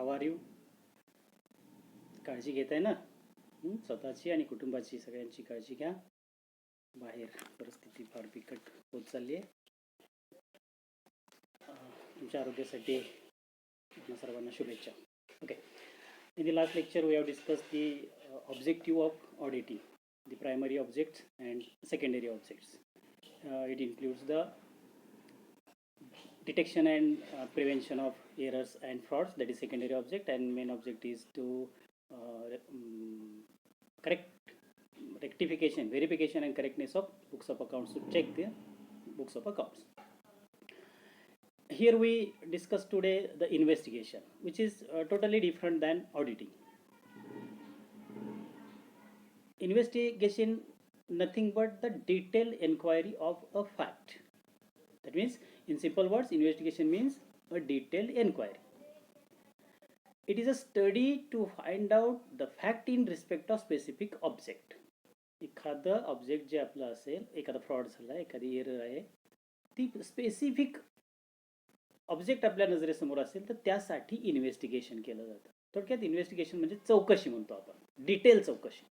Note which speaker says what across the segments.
Speaker 1: How are you? काळजी घेताय ना? स्वतःची आणि कुटुंबाची सगळ्यांची काळजी घ्या. बाहेर परिस्थिती फार बिकट होत चालली आहे. तुमच्या आरोग्यासाठी आपल्या सर्वांना शुभेच्छा. Okay. In the last lecture, we have discussed the objective of auditing, the primary objects and secondary objects. It includes the detection and prevention of errors and frauds, that is secondary object, and main object is to correct rectification, verification and correctness of books of accounts, to check the books of accounts. Here we discuss today the investigation, which is totally different than auditing. Investigation nothing but the detailed inquiry of a fact. That means, in simple words, investigation means a detailed inquiry. It is a study to find out the fact in respect of specific object. एखादं object जे आपलं असेल, एखादा fraud झाला, एखादी error आहे, ती specific object आपल्या नजरेसमोर असेल तर त्यासाठी इन्व्हेस्टिगेशन केलं जातं. थोडक्यात इन्व्हेस्टिगेशन म्हणजे चौकशी म्हणतो आपण, डिटेल चौकशी.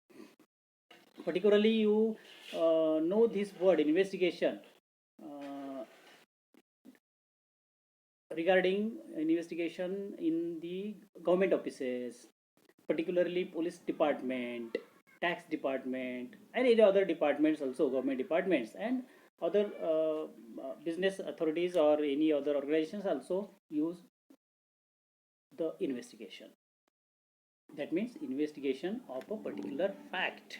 Speaker 1: Particularly you know this word investigation regarding investigation in the government offices, particularly police department, tax department, and any other departments also, government departments, and other business authorities or any other organizations also use the investigation. That means investigation of a particular fact.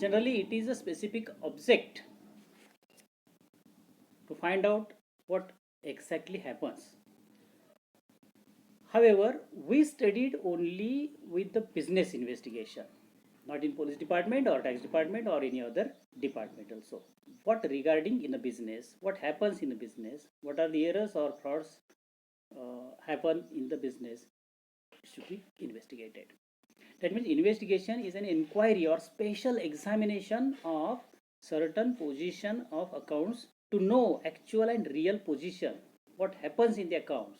Speaker 1: Generally, it is a specific object to find out what exactly happens. However, we studied only with the business investigation, not in police department or tax department or any other department also. What regarding in a business, what happens in a business, what are the errors or frauds happen in the business should be investigated. That means investigation is an inquiry or special examination of certain position of accounts to know actual and real position, what happens in the accounts,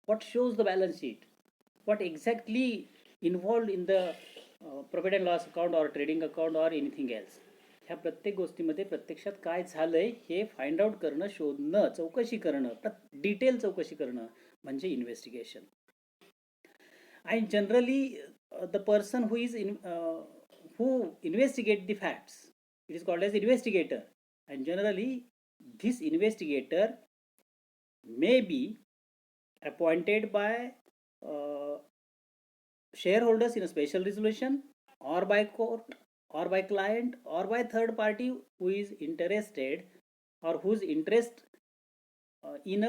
Speaker 1: what shows the balance sheet, what exactly involved in the profit and loss account or trading account or anything else. ह्या प्रत्येक गोष्टीमध्ये प्रत्यक्षात काय झालंय हे find out करणं, शोधणं, चौकशी करणं, डिटेल चौकशी करणं म्हणजे investigation. And generally the person who is who investigate the facts, it is called as investigator. And generally this investigator may be appointed by shareholders in a special resolution, or by court, or by client, or by third party who is interested or whose interest in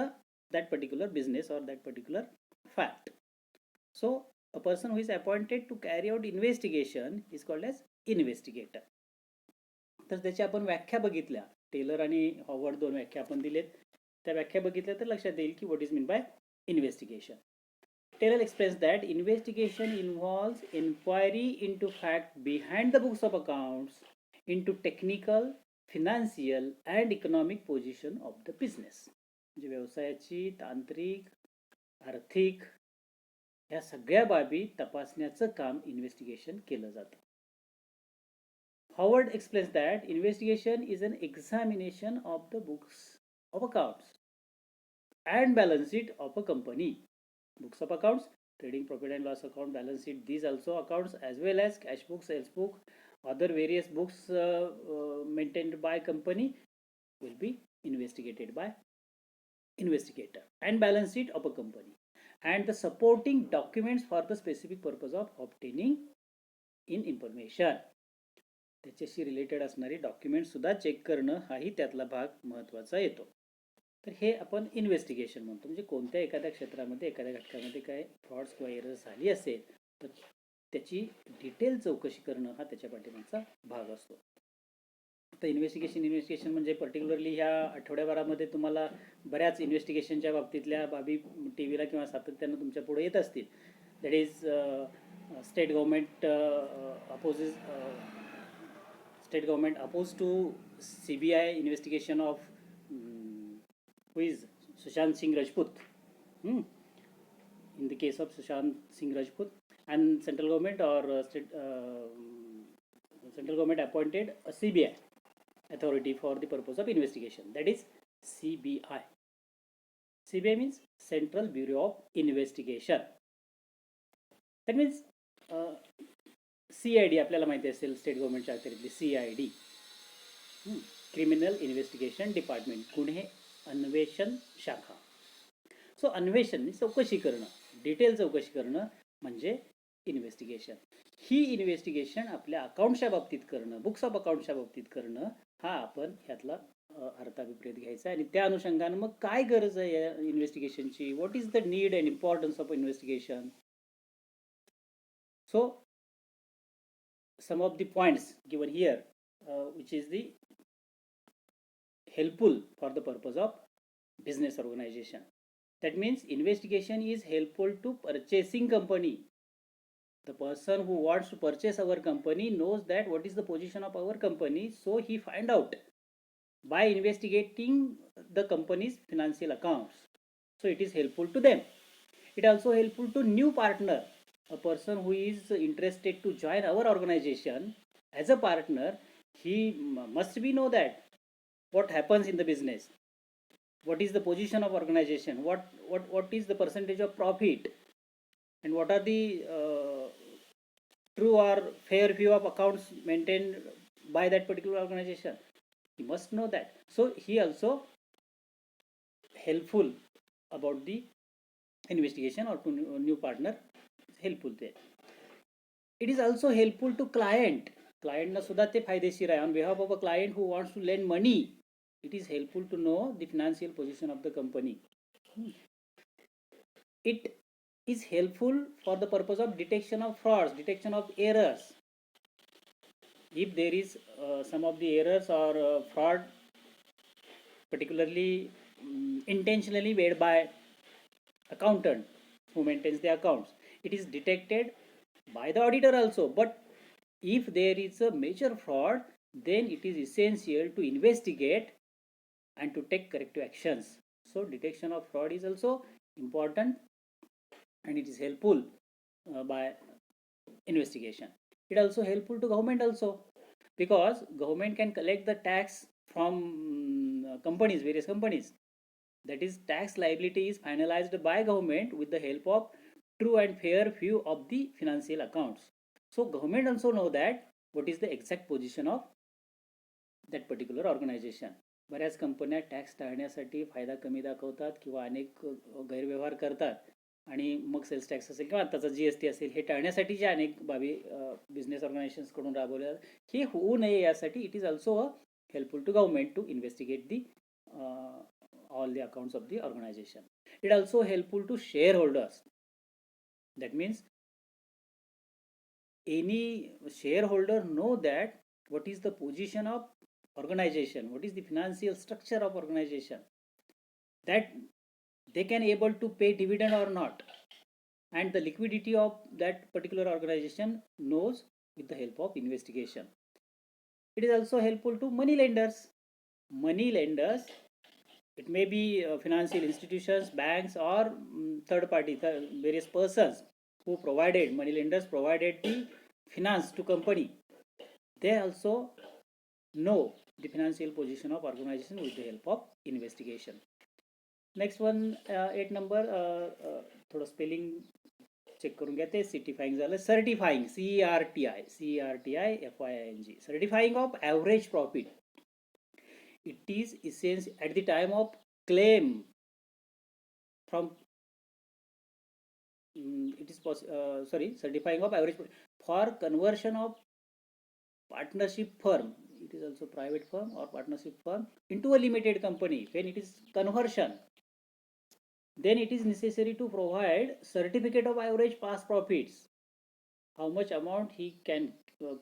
Speaker 1: that particular business or that particular fact. So a person who is appointed to carry out investigation is called as investigator. तर त्याची आपण व्याख्या बघितल्या, Taylor आणि Howard दोन व्याख्या आपण दिलेत, त्या व्याख्या बघितल्या तर लक्षात येईल की what is mean by investigation. Taylor explains that investigation involves inquiry into fact behind the books of accounts, into technical, financial and economic position of the business. म्हणजे व्यवसायाची तांत्रिक, आर्थिक ह्या सगळ्या बाबी तपासण्याचं काम इन्व्हेस्टिगेशन केलं जातं. Howard explains that investigation is an examination of the books of accounts and balance sheet of a company. Books of accounts, trading profit and loss account, balance sheet, these also accounts, as well as cash book, sales book, other various books maintained by company will be investigated by investigator, and balance sheet of a company, and the supporting documents for the specific purpose of obtaining in information. त्याच्याशी related असणारी document सुद्धा check करणं हाही त्यातला भाग महत्त्वाचा येतो. तर हे आपण इन्व्हेस्टिगेशन म्हणतो. म्हणजे कोणत्या एखाद्या क्षेत्रामध्ये, एखाद्या घटकामध्ये काय फ्रॉड्स किंवा एरर्स झाली असेल तर त्याची डिटेल चौकशी करणं हा त्याच्या पाठीमागचा भाग असतो. आता इन्व्हेस्टिगेशन म्हणजे पर्टिक्युलरली ह्या आठवड्याभरामध्ये तुम्हाला बऱ्याच इन्व्हेस्टिगेशनच्या बाबतीतल्या बाबी टी व्हीला किंवा सातत्यानं तुमच्या पुढे येत असतील. That is state government opposed to CBI investigation of who is Sushant Singh Rajput. in the case of Sushant Singh Rajput, and central government or central government appointed a CBI authority for the purpose of investigation. That is CBI. CBI means Central Bureau of Investigation. That means CID आपल्याला माहिती असेल state गव्हर्नमेंटच्या अखेरीतली CID, criminal investigation department, गुन्हे अन्वेषण शाखा. सो अन्वेषण चौकशी करणं, डिटेल चौकशी करणं म्हणजे इन्व्हेस्टिगेशन. ही इन्व्हेस्टिगेशन आपल्या अकाउंटच्या बाबतीत करणं, बुक्स ऑफ अकाउंटच्या बाबतीत करणं, हा आपण ह्यातला अर्थाभिप्रेत घ्यायचा. आणि त्या अनुषंगानं मग काय गरज आहे या इन्व्हेस्टिगेशनची, what is the need and importance of investigation. So some of the points given here which is the helpful for the purpose of business organization. That means investigation is helpful to purchasing company. The person who wants to purchase our company knows that what is the position of our company, so he find out by investigating the company's financial accounts. So it is helpful to them. It also helpful to new partner, a person who is interested to join our organization as a partner. He must be know that what happens in the business, what is the position of organization, what is the percentage of profit, and what are the true or fair view of accounts maintained by that particular organization. He must know that. So he also helpful about the investigation or to new partner, helpful there. It is also helpful to client. Client na सुद्धा ते फायदेशीर आहे. On behalf of a client who wants to lend money, it is helpful to know the financial position of the company. It is helpful for the purpose of detection of frauds, detection of errors. If there is some of the errors or fraud particularly intentionally made by accountant who maintains the accounts, it is detected by the auditor also. But if there is a major fraud, then it is essential to investigate and to take corrective actions. So detection of fraud is also important and it is helpful by investigation. It also helpful to government also, because government can collect the tax from companies, various companies. That is, tax liability is finalized by government with the help of true and fair view of the financial accounts. So government also know that what is the exact position of that particular organization. बऱ्याच कंपन्या tax टाळण्यासाठी फायदा कमी दाखवतात किंवा अनेक गैरव्यवहार करतात आणि मग सेल्स टॅक्स असेल किंवा आताचा GST असेल हे टाळण्यासाठी ज्या अनेक बाबी बिझनेस ऑर्गनायझेशन्सकडून राबवल्या जातात, हे होऊ नये यासाठी it is also helpful to government to investigate the all the accounts of the organization. It also helpful to shareholders. That means any shareholder know that what is the position of organization, what is the financial structure of organization, that they can able to pay dividend or not, and the liquidity of that particular organization knows with the help of investigation. It is also helpful to money lenders. Money lenders, it may be financial institutions, banks, or third party, various persons who provided, money lenders provided the finance to company. They also know the financial position of organization with the help of investigation. Next one, 8 number, थोडं spelling check करून घ्या. ते certifying झालं. Certifying, CERTIFYING, certifying of average profit. It is essential at the time of claim from certifying of average for conversion of partnership firm, it is also private firm or partnership firm, into a limited company. When it is conversion, then it is necessary to provide certificate of average past profits, how much amount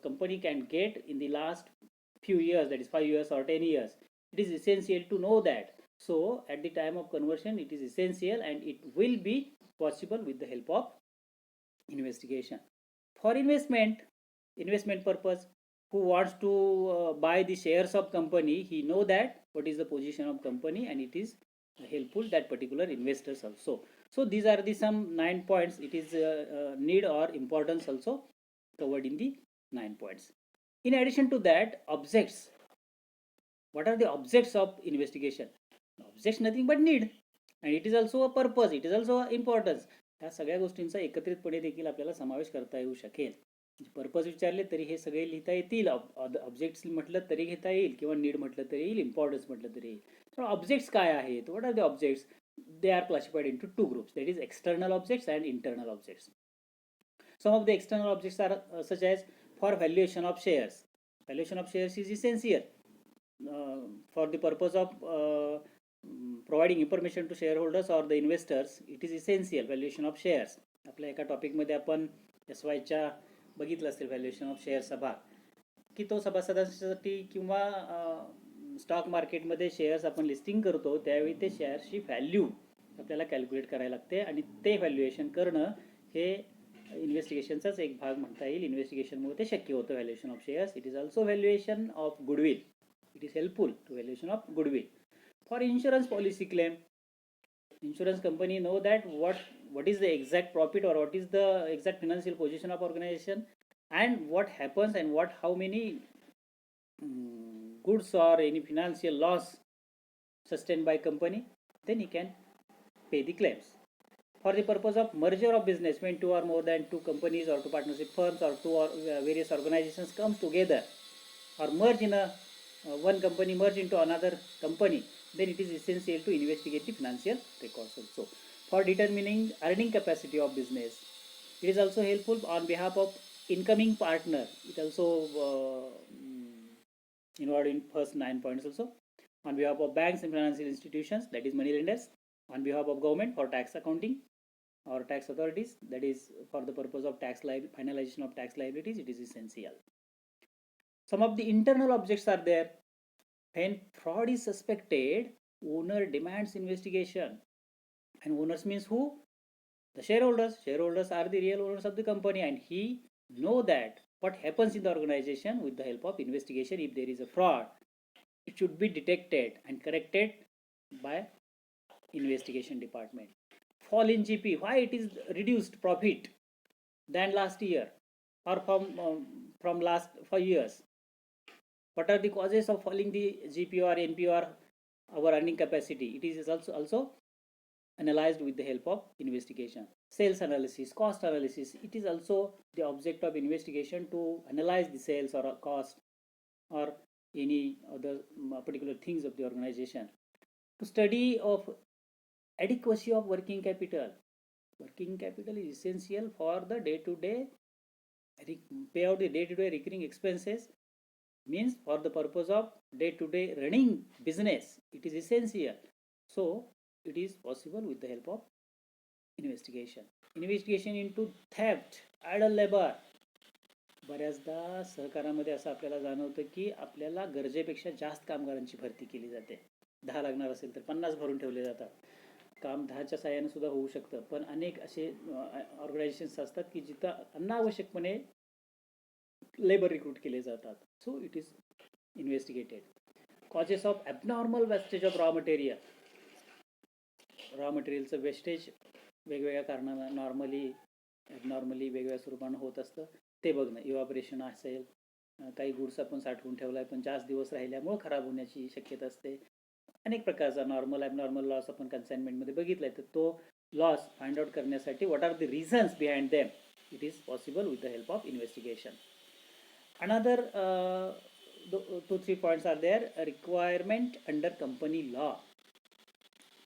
Speaker 1: company can get in the last few years, that is 5 years or 10 years. It is essential to know that. So at the time of conversion it is essential, and it will be possible with the help of investigation. For investment purpose, who wants to buy the shares of company, he know that what is the position of company, and it is helpful that particular investors also. So these are the some 9 points. It is need or importance also covered in the 9 points. In addition to that, objects. What are the objects of investigation? Objects nothing but need, and it is also a purpose, it is also a importance. ह्या सगळ्या गोष्टींचा एकत्रितपणे देखील आपल्याला समावेश करता येऊ शकेल. पर्पज विचारले तरी हे सगळे लिहिता येतील, ऑब्जेक्ट्स म्हटलं तरी घेता येईल, किंवा नीड म्हटलं तरी येईल, इम्पॉर्टन्स म्हटलं तरी येईल. तर ऑब्जेक्ट्स काय आहेत? What are the objects? They are classified into two groups, that is external objects and internal objects. Some of the external objects are such as for valuation of shares. Valuation of shares is essential for the purpose of providing information to shareholders or the investors. It is essential. Valuation of shares. आपल्या एका टॉपिकमध्ये आपण SYच्या बघितलं असेल valuation of share सभा, की तो सभासदांसाठी किंवा stock मार्केटमध्ये शेअर्स आपण लिस्टिंग करतो त्यावेळी ते शेअर्सची व्हॅल्यू आपल्याला कॅल्क्युलेट करायला लागते, आणि ते व्हॅल्युएशन करणं हे इन्व्हेस्टिगेशनचाच एक भाग म्हणता येईल. इन्व्हेस्टिगेशनमुळे ते शक्य होतं, valuation of shares. It is also valuation of goodwill. It is helpful to valuation of goodwill. For insurance policy claim, insurance company know that what is the exact profit or what is the exact financial position of organization, and what happens and how many goods or any financial loss sustained by company, then he can pay the claims. For the purpose of merger of business, when two or more than two companies or two partnership firms or two or various organizations comes together or merge in a one company merge into another company, then it is essential to investigate the financial records also. For determining earning capacity of business, it is also helpful on behalf of incoming partner. It also involved in first 9 points also. On behalf of banks and financial institutions, that is money lenders. On behalf of government for tax accounting or tax authorities, that is for the purpose of finalization of tax liabilities, it is essential. Some of the internal objects are there. When fraud is suspected, owner demands investigation. And owners means who? The shareholders. Shareholders are the real owners of the company, and he know that what happens in the organization with the help of investigation. If there is a fraud, it should be detected and corrected by investigation department. Fall in GP. Why it is reduced profit than last year or from last 5 years? What are the causes of falling the GP or NP or our earning capacity? It is also analyzed with the help of investigation. Sales analysis, cost analysis, it is also the object of investigation to analyze the sales or cost or any other particular things of the organization. To study of adequacy of working capital. Working capital is essential for the day-to-day payout, the day-to-day recurring expenses. Means for the purpose of day-to-day running business, it is essential. So it is possible with the help of investigation. Investigation into theft, idle labor. बऱ्याचदा सहकारामध्ये असं आपल्याला जाणवतं की आपल्याला गरजेपेक्षा जास्त कामगारांची भरती केली जाते. 10 लागणार असेल तर 50 भरून ठेवले जातात. काम 10च्या साह्याने सुद्धा होऊ शकतं, पण अनेक असे ऑर्गनायझेशन्स असतात की जिथं अनावश्यकपणे लेबर रिक्रूट केले जातात. So it is investigated. Causes of abnormal wastage of raw material. Raw मटेरियलचं वेस्टेज वेगवेगळ्या कारणानं नॉर्मली ॲबनॉर्मली वेगवेगळ्या स्वरूपानं होत असतं, ते बघणं. इव्हॅपोरेशन असेल, काही गुड्स आपण साठवून ठेवला आहे पण जास्त दिवस राहिल्यामुळे खराब होण्याची शक्यता असते. अनेक प्रकारचा नॉर्मल ॲबनॉर्मल लॉस आपण कन्साइनमेंटमध्ये बघितला आहे. तर तो लॉस फाइंड आउट करण्यासाठी what are the reasons behind them, it is possible with the help of investigation. Another 2-3 points are there. Requirement under company law.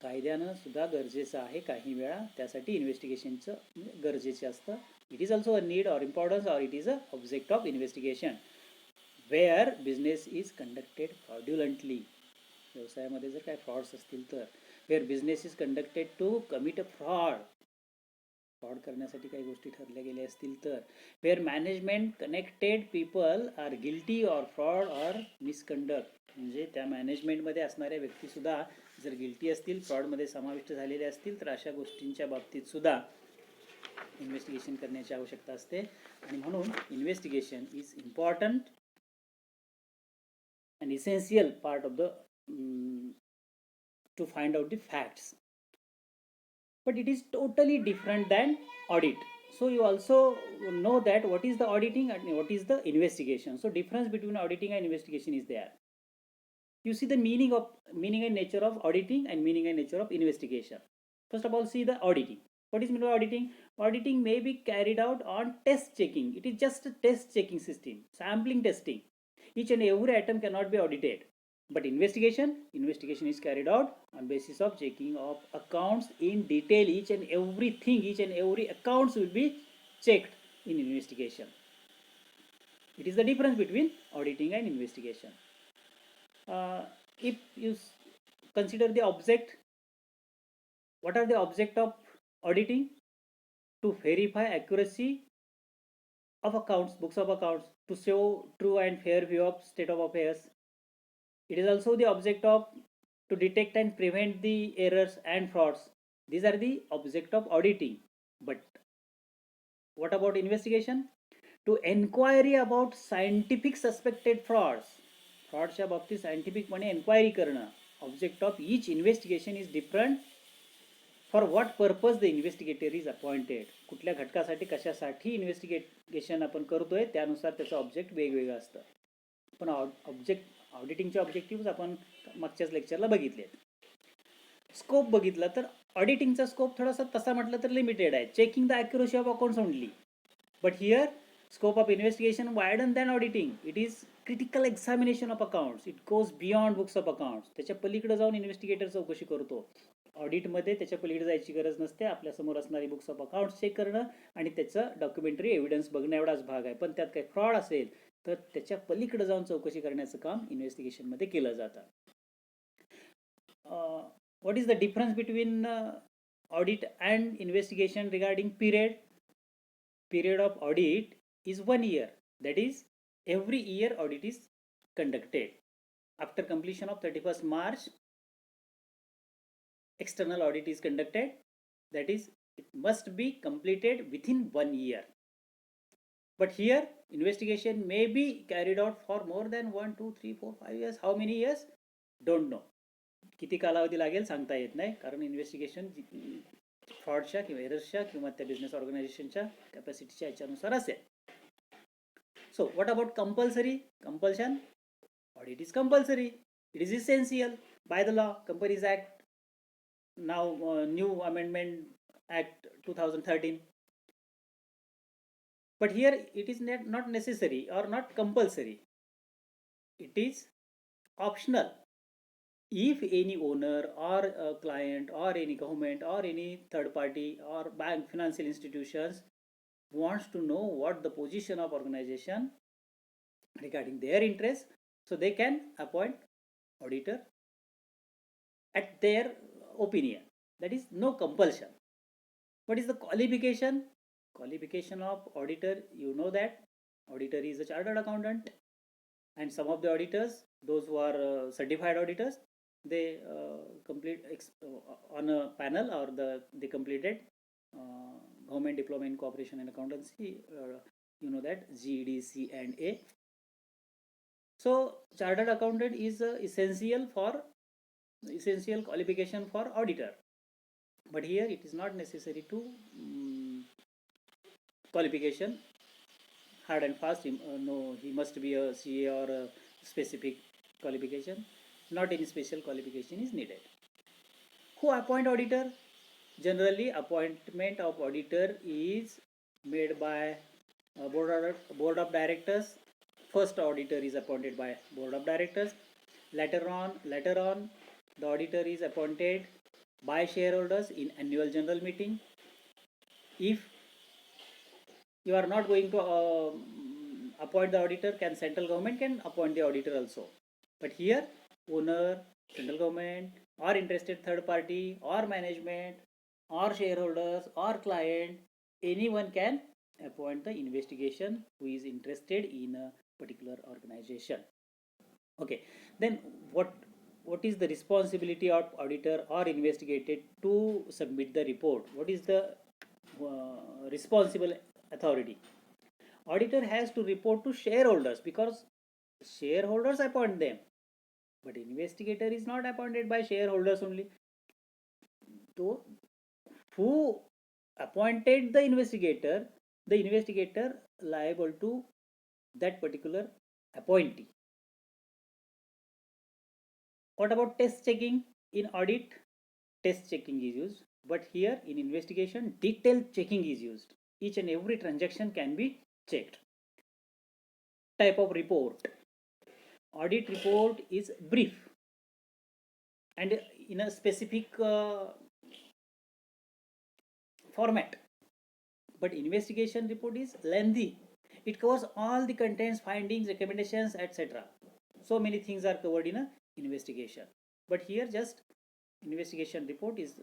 Speaker 1: कायद्यानं सुद्धा गरजेचं आहे काही वेळा, त्यासाठी इन्व्हेस्टिगेशनचं गरजेचं असतं. It is also a need or importance or it is a object of investigation where business is conducted fraudulently. व्यवसायामध्ये जर काय फ्रॉड्स असतील तर, where business is conducted to commit a fraud, fraud करण्यासाठी काही गोष्टी ठरल्या गेल्या असतील तर, where management connected people are guilty or fraud or misconduct. म्हणजे त्या मॅनेजमेंटमध्ये असणाऱ्या व्यक्तीसुद्धा जर गिल्टी असतील, फ्रॉडमध्ये समाविष्ट झालेले असतील, तर अशा गोष्टींच्या बाबतीत सुद्धा इन्व्हेस्टिगेशन करण्याची आवश्यकता असते. आणि म्हणून investigation is important and essential part of the to find out the facts. But it is totally different than audit. So you also know that what is the auditing and what is the investigation. So difference between auditing and investigation is there. You see the meaning and nature of auditing and meaning and nature of investigation. First of all, see the auditing. What is meant by auditing? Auditing may be carried out on test checking. It is just a test checking system, sampling testing. Each and every item cannot be audited. But investigation is carried out on basis of checking of accounts in detail. Each and every accounts will be checked in investigation. It is the difference between auditing and investigation. If you consider the object, what are the object of auditing? To verify accuracy of accounts, books of accounts, to show true and fair view of state of affairs. It is also the object of to detect and prevent the errors and frauds. These are the object of auditing. But what about investigation? To inquiry about scientific suspected frauds. फ्रॉडच्या बाबतीत सायंटिफिकपणे enquiry करणं. Object of each investigation is different. For what purpose the investigator is appointed. कुठल्या घटकासाठी कशासाठी investigation आपण करतोय त्यानुसार त्याचं object वेगवेगळं असतं. पण ऑडिटिंगचे ऑब्जेक्टिव्ह आपण मागच्याच लेक्चरला बघितले. स्कोप बघितला तर ऑडिटिंगचा स्कोप थोडासा तसा म्हटलं तर लिमिटेड आहे. Checking the accuracy of accounts only. But here scope of investigation wider than auditing. It is critical examination of accounts. It goes beyond books of accounts. त्याच्या पलीकडे जाऊन इन्व्हेस्टिगेटर चौकशी करतो. ऑडिटमध्ये त्याच्या पलीकडे जायची गरज नसते. आपल्यासमोर असणारी बुक्स ऑफ अकाउंट्स चेक करणं आणि त्याचं डॉक्युमेंटरी एव्हिडन्स बघणं एवढाच भाग आहे. पण त्यात काही फ्रॉड असेल तर त्याच्या पलीकडे जाऊन चौकशी करण्याचं काम इन्व्हेस्टिगेशनमध्ये केलं जातं. What is the difference between audit and investigation regarding period? Period of audit is 1 year. That is, every year audit is conducted. After completion of 31st March, external audit is conducted. That is, it must be completed within 1 year. But here, investigation may be carried out for more than 1, 2, 3, 4, 5 years. How many years? Don't know. किती कालावधी लागेल सांगता येत नाही, कारण investigation फ्रॉडच्या किंवा एरर्सच्या किंवा त्या बिझनेस ऑर्गनायझेशनच्या कॅपॅसिटीच्या याच्यानुसार असेल. So what about compulsory? Compulsion. Audit is compulsory. It is essential by the law. Companies act, now new amendment act 2013. But here it is not necessary or not compulsory. It is optional. If any owner or a client or any government or any third party or bank, financial institutions wants to know what the position of organization regarding their interests, so they can appoint auditor at their opinion. That is no compulsion. What is the qualification? Qualification of auditor, you know that auditor is a chartered accountant, and some of the auditors, those who are certified auditors, they complete on a panel or they completed government diploma in cooperation and accountancy, you know that GED and A. So chartered accountant is essential qualification for auditor. But here it is not necessary to qualification hard and fast. No, he must be a CA or a specific qualification. Not any special qualification is needed. Who appoint auditor? Generally, appointment of auditor is made by board of directors. First auditor is appointed by board of directors. Later on, the auditor is appointed by shareholders in annual general meeting. If you are not going to appoint the auditor, central government can appoint the auditor also. But here, owner, central government, or interested third party, or management, or shareholders, or client, anyone can appoint the investigation who is interested in a particular organization. Okay, then what is the responsibility of auditor or investigator to submit the report? What is the responsible authority? Auditor has to report to shareholders because shareholders appoint them. but investigator is not appointed by shareholders only. So who appointed the investigator liable to that particular appointee. What about test checking? In audit, test checking is used, but here in investigation, detailed checking is used. Each and every transaction can be checked. Type of report. Audit report is brief and in a specific format, but investigation report is lengthy. It covers all the contents, findings, recommendations, etc. So many things are covered in a investigation, but here just investigation report is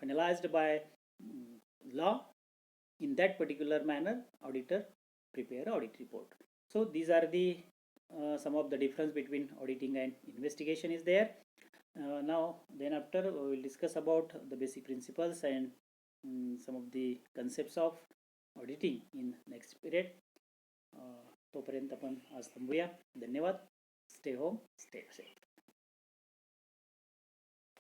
Speaker 1: finalized by law. In that particular manner, auditor prepare audit report. So these are the some of the difference between auditing and investigation is there. Now then after we will discuss about the basic principles and some of the concepts of auditing in next period. तोपर्यंत आपण आज थांबूया. धन्यवाद. Stay home, stay safe.